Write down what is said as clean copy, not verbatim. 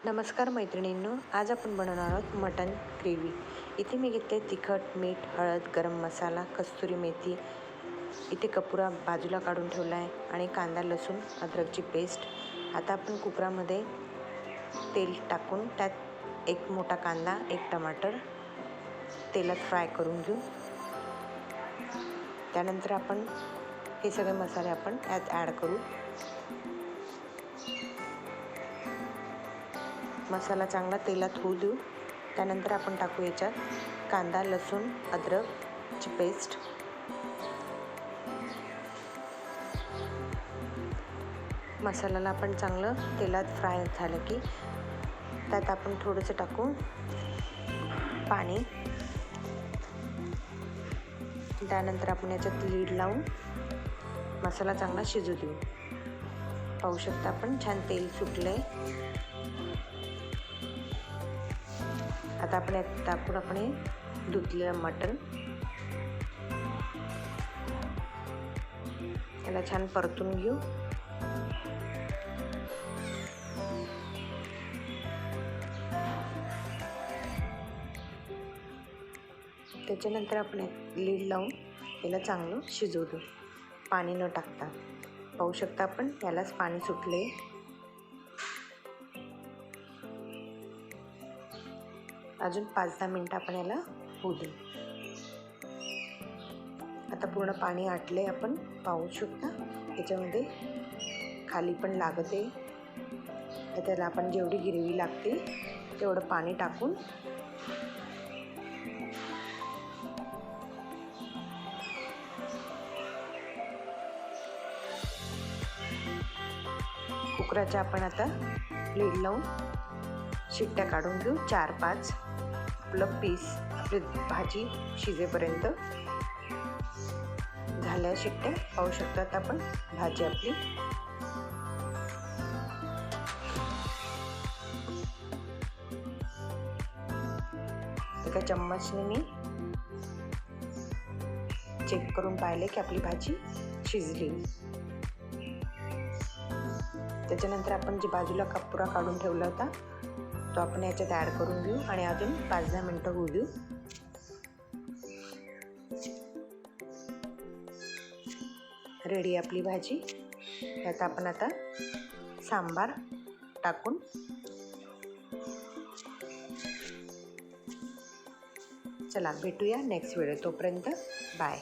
नमस्कार मैत्रिणींनो, आज आपण बनवणार आहोत मटन ग्रेव्ही। इथे मी घेतले तिखट, मीठ, हळद, गरम मसाला, कस्तुरी मेथी, इथे कपुरा बाजूला काढून ठेवला आहे आणि कांदा, लसूण, अद्रकची पेस्ट। आता आपण कुकरामध्ये तेल टाकून त्यात एक मोठा कांदा, एक टमाटर तेलात फ्राय करून घेऊ। त्यानंतर आपण हे सगळे मसाले आपण यात ॲड करू। मसाला चांगला तेलात होऊ देऊ। त्यानंतर आपण टाकू याच्यात कांदा, लसूण, अद्रकची पेस्ट। मसाल्याला आपण चांगलं तेलात फ्राय झालं की त्यात आपण थोडंसं टाकू पाणी। त्यानंतर आपण याच्यात लीड लावून मसाला चांगला शिजू देऊ। पाहू शकता आपण छान तेल सुटले। आता आपण यात टाकून आपण हे धुतलेलं मटण याला छान परतून घेऊ। त्याच्यानंतर आपण लीड लावून याला चांगलं शिजवू देऊ, पाणी न टाकता। पाहू शकता आपण यालाच पाणी सुटले। अजून 5-10 मिनिटं आपण याला होऊ देऊ। आता पूर्ण पाणी आटले, आपण पाहू शकता याच्यामध्ये खाली पण लागते। त्याला आपण जेवढी ग्रेव्ही लागते तेवढं पाणी टाकून कुकराच्या आपण आता लीड लावून शिट्ट्या काढून घेऊ 4-5। आपलं आपली भाजी शिजेपर्यंत झाल्या शिट्ट्या। पाहू शकता आता आपण भाजी आपली एका चम्मचने मी चेक करून पाहिले की आपली भाजी शिजली। त्याच्यानंतर आपण जी बाजूला कपुरा काढून ठेवला होता तो आपण याच्यात ॲड करून घेऊ आणि अजून 5-10 मिनिटं होऊ देऊ। रेडी आपली भाजी। यात आपण आता सांबार टाकून चला भेटूया नेक्स्ट व्हिडिओ। तोपर्यंत बाय।